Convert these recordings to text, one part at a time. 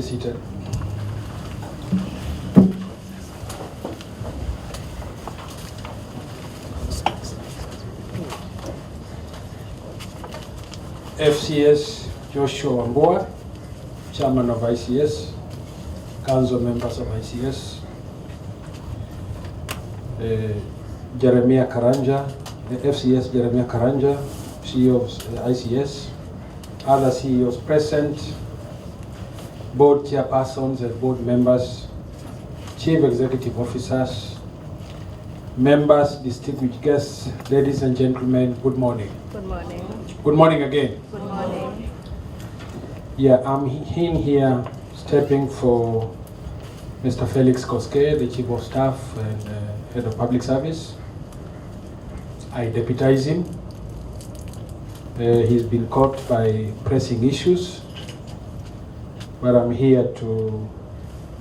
seated. FCS Joshua Wambua, Chairman of ICS, Council members of ICS, Jeremiah Karanja, the FCS Jeremiah Karanja, CEO of ICS, other CEOs present, board chairpersons and board members, chief executive officers, members, distinguished guests, ladies and gentlemen, good morning. Good morning. Good morning again. Good morning. Yeah, I'm in here stepping for Mr. Felix Koske, the Chief of Staff and Head of Public Service. I deputize him. He's been caught by pressing issues, but I'm here to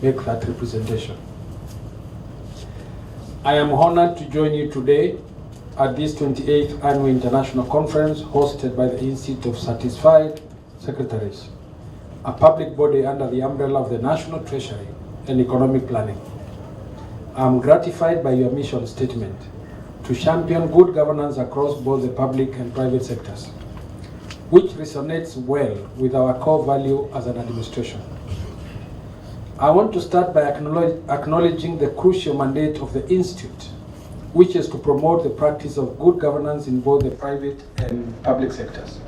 make that representation. I am honored to join you today at this 28th Annual International Conference hosted by the Institute of Satisfied Secretaries, a public body under the umbrella of the National Treasury and Economic Planning. I'm gratified by your mission statement to champion good governance across both the public and private sectors, which resonates well with our core value as an administration. I want to start by acknowledging the crucial mandate of the Institute, which is to promote the practice of good governance in both the private and public sectors.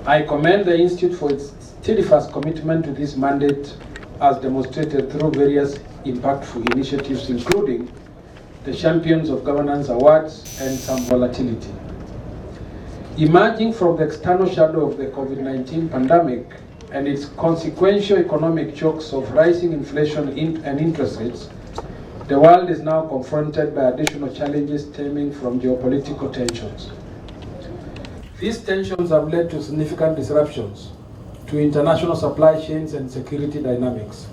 I commend the Institute for its steadfast commitment to this mandate as demonstrated through various impactful initiatives, including the Champions of Governance Awards and some volatility. Emerging from the external shadow of the COVID-19 pandemic and its consequential economic shocks of rising inflation and interest rates, the world is now confronted by additional challenges stemming from geopolitical tensions. These tensions have led to significant disruptions to international supply chains and security dynamics.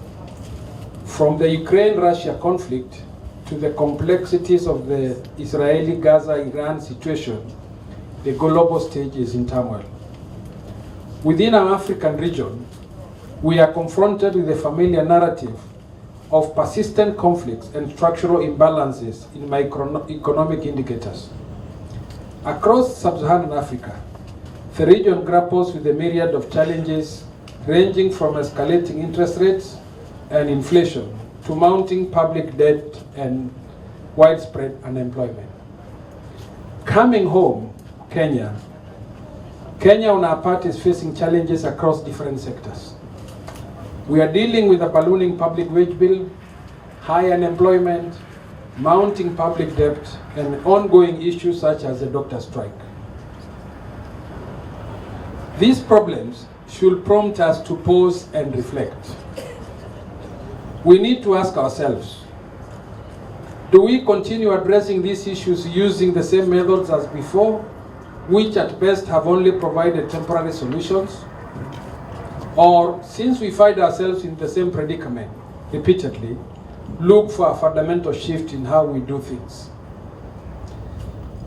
From the Ukraine-Russia conflict to the complexities of the Israeli-Gaza-Iran situation, the global stage is in turmoil. Within our African region, we are confronted with the familiar narrative of persistent conflicts and structural imbalances in macroeconomic indicators. Across sub-Saharan Africa, the region grapples with a myriad of challenges ranging from escalating interest rates and inflation to mounting public debt and widespread unemployment. Coming home, Kenya on our part is facing challenges across different sectors. We are dealing with a ballooning public wage bill, high unemployment, mounting public debt, and ongoing issues such as the doctor strike. These problems should prompt us to pause and reflect. We need to ask ourselves, do we continue addressing these issues using the same methods as before, which at best have only provided temporary solutions? Or, since we find ourselves in the same predicament repeatedly, look for a fundamental shift in how we do things?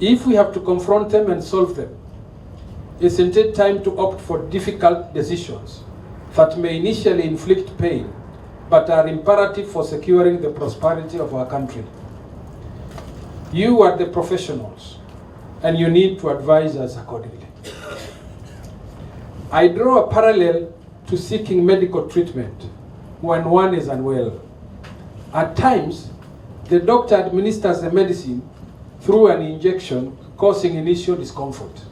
If we have to confront them and solve them, isn't it time to opt for difficult decisions that may initially inflict pain, but are imperative for securing the prosperity of our country? You are the professionals, and you need to advise us accordingly. I draw a parallel to seeking medical treatment when one is unwell. At times, the doctor administers the medicine through an injection, causing initial discomfort.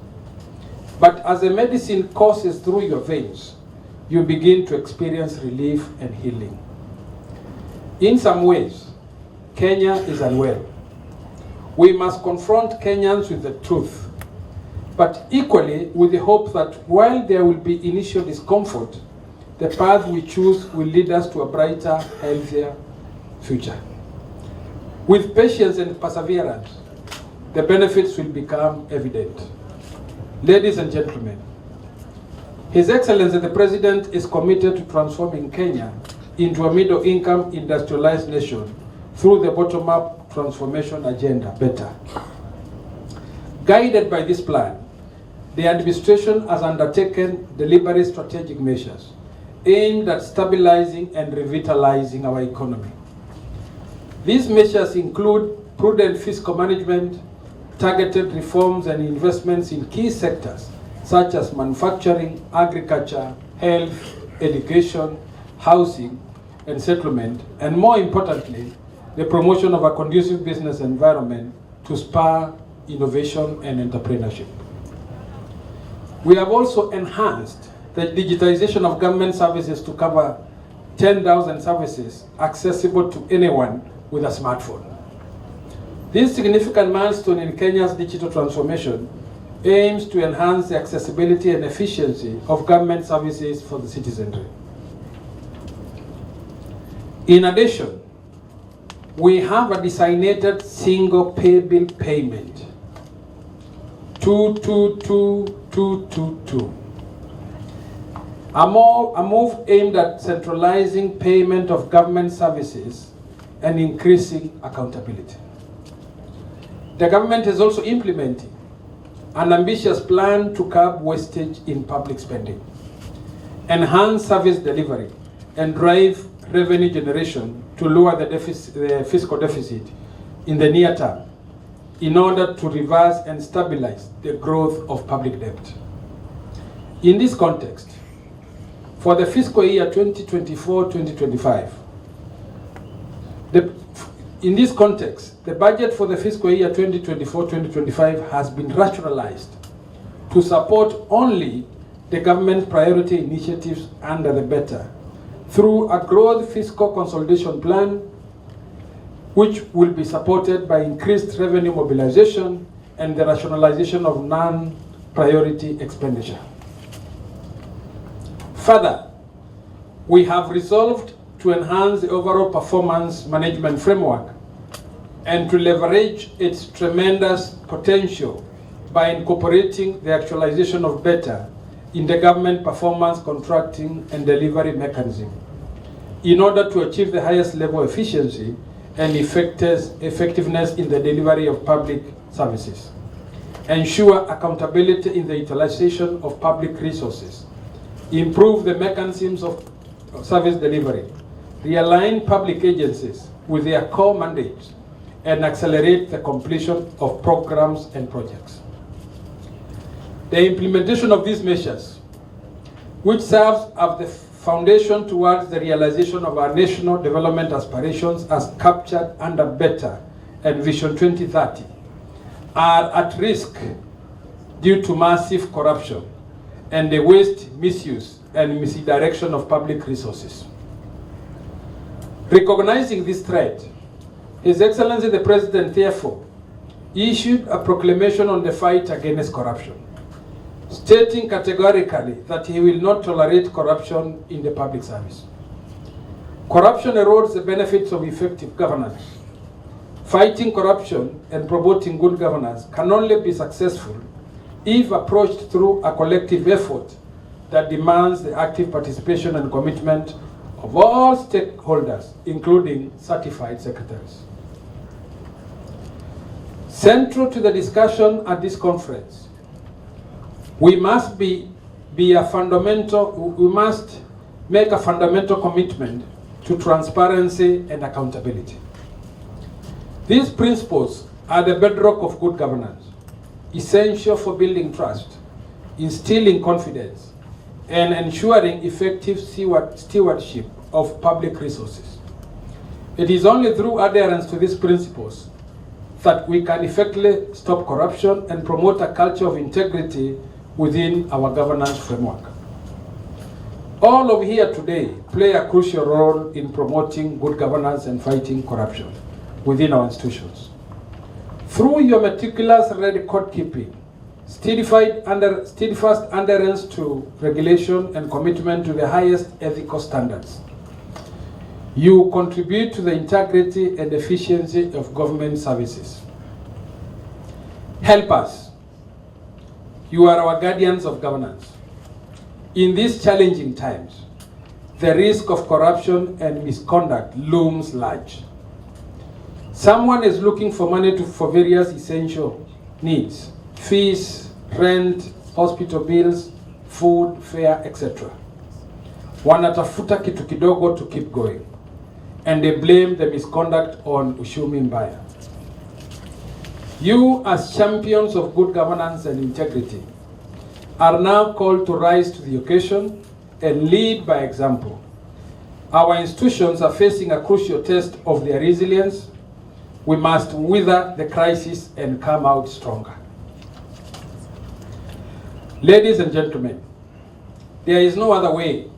But as the medicine courses through your veins, you begin to experience relief and healing. In some ways, Kenya is unwell. We must confront Kenyans with the truth, but equally with the hope that while there will be initial discomfort, the path we choose will lead us to a brighter, healthier future. With patience and perseverance, the benefits will become evident. Ladies and gentlemen, His Excellency the President is committed to transforming Kenya into a middle-income industrialized nation through the bottom-up transformation agenda, better. Guided by this plan, the administration has undertaken deliberate strategic measures aimed at stabilizing and revitalizing our economy. These measures include prudent fiscal management, targeted reforms and investments in key sectors such as manufacturing, agriculture, health, education, housing, and settlement, and more importantly, the promotion of a conducive business environment to spur innovation and entrepreneurship. We have also enhanced the digitization of government services to cover 10,000 services accessible to anyone with a smartphone. This significant milestone in Kenya's digital transformation aims to enhance the accessibility and efficiency of government services for the citizenry. In addition, we have a designated single pay bill payment, 222222. A move aimed at centralizing payment of government services and increasing accountability. The government is also implementing an ambitious plan to curb wastage in public spending, enhance service delivery, and drive revenue generation to lower the fiscal deficit in the near term in order to reverse and stabilize the growth of public debt. In this context, for the fiscal year 2024-2025, the budget for the fiscal year 2024-2025 has been rationalized to support only the government's priority initiatives under the better through a growth fiscal consolidation plan, which will be supported by increased revenue mobilization and the rationalization of non-priority expenditure. Further, we have resolved to enhance the overall performance management framework and to leverage its tremendous potential by incorporating the actualization of better in the government performance contracting and delivery mechanism in order to achieve the highest level of efficiency and effectiveness in the delivery of public services, ensure accountability in the utilization of public resources, improve the mechanisms of service delivery, realign public agencies with their core mandates, and accelerate the completion of programs and projects. The implementation of these measures, which serves as the foundation towards the realization of our national development aspirations as captured under Better and Vision 2030, are at risk due to massive corruption and the waste, misuse, and misdirection of public resources. Recognizing this threat, His Excellency the President therefore issued a proclamation on the fight against corruption, stating categorically that he will not tolerate corruption in the public service. Corruption erodes the benefits of effective governance. Fighting corruption and promoting good governance can only be successful if approached through a collective effort that demands the active participation and commitment of all stakeholders, including certified secretaries. Central to the discussion at this conference, we must make a fundamental commitment to transparency and accountability. These principles are the bedrock of good governance, essential for building trust, instilling confidence, and ensuring effective stewardship of public resources. It is only through adherence to these principles that we can effectively stop corruption and promote a culture of integrity within our governance framework. All of here today play a crucial role in promoting good governance and fighting corruption within our institutions. Through your meticulous record keeping, steadfast adherence to regulation and commitment to the highest ethical standards, you contribute to the integrity and efficiency of government services. Help us. You are our guardians of governance. In these challenging times, the risk of corruption and misconduct looms large. Someone is looking for money for various essential needs, fees, rent, hospital bills, food, fare, etc. wanatafuta kitu kidogo to keep going, and they blame the misconduct on Ushumi Mbaya. You, as champions of good governance and integrity, are now called to rise to the occasion and lead by example. Our institutions are facing a crucial test of their resilience. We must weather the crisis and come out stronger. Ladies and gentlemen, there is no other way.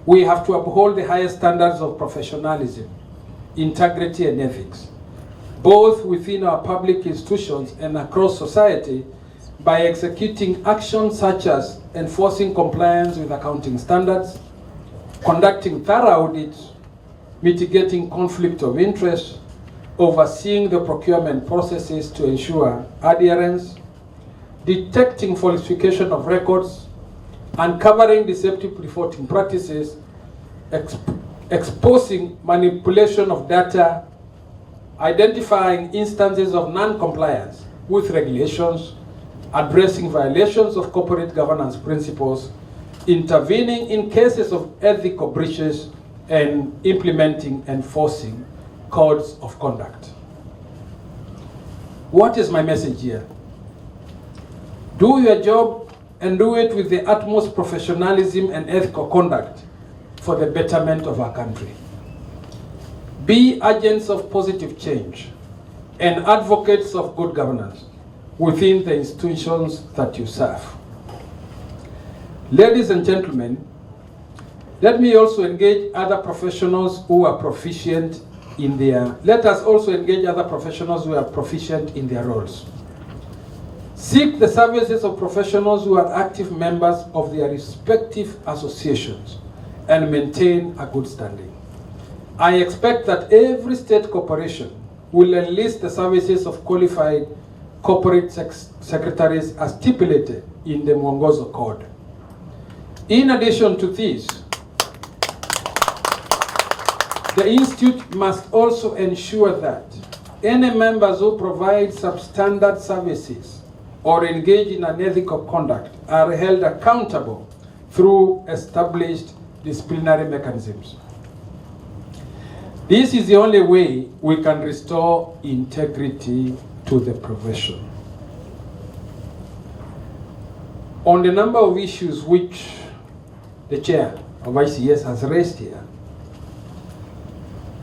We have to uphold the highest standards of professionalism, integrity, and ethics, both within our public institutions and across society, by executing actions such as enforcing compliance with accounting standards, conducting thorough audits, mitigating conflict of interest, overseeing the procurement processes to ensure adherence, detecting falsification of records, uncovering deceptive reporting practices, exposing manipulation of data, identifying instances of non-compliance with regulations, addressing violations of corporate governance principles, intervening in cases of ethical breaches, and implementing and enforcing codes of conduct. What is my message here? Do your job and do it with the utmost professionalism and ethical conduct for the betterment of our country. Be agents of positive change and advocates of good governance within the institutions that you serve. Ladies and gentlemen, let me also engage other professionals who are proficient in their, let us also engage other professionals who are proficient in their roles. Seek the services of professionals who are active members of their respective associations and maintain a good standing. I expect that every state corporation will enlist the services of qualified corporate secretaries as stipulated in the Mwongozo Code. In addition to this, the Institute must also ensure that any members who provide substandard services or engage in unethical conduct are held accountable through established disciplinary mechanisms. This is the only way we can restore integrity to the profession. On the number of issues which the chair of ICS has raised here,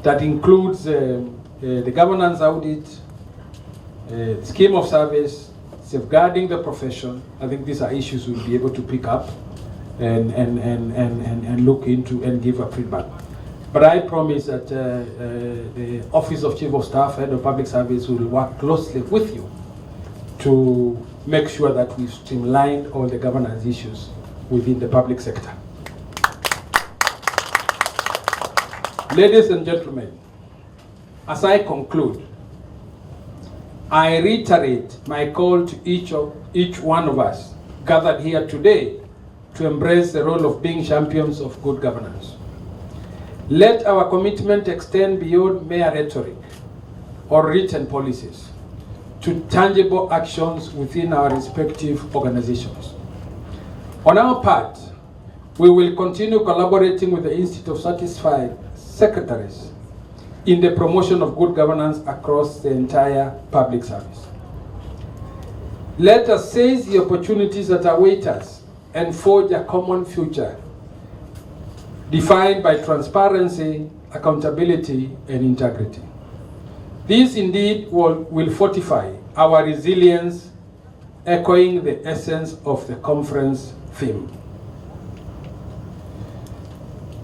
that includes the governance audit, scheme of service, safeguarding the profession. I think these are issues we'll be able to pick up and look into and give a feedback. But I promise that the Office of Chief of Staff, Head of Public Service will work closely with you to make sure that we've streamlined all the governance issues within the public sector. Ladies and gentlemen, as I conclude, I reiterate my call to each one of us gathered here today to embrace the role of being champions of good governance. Let our commitment extend beyond mere rhetoric or written policies to tangible actions within our respective organizations. On our part, we will continue collaborating with the Institute of Satisfied Secretaries in the promotion of good governance across the entire public service. Let us seize the opportunities that await us and forge a common future defined by transparency, accountability, and integrity. This indeed will fortify our resilience, echoing the essence of the conference theme.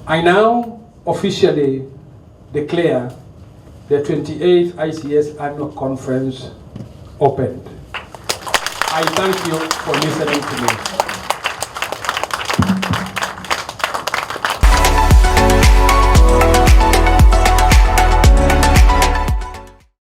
I now officially declare the 28th ICS Annual Conference opened. I thank you for listening to me.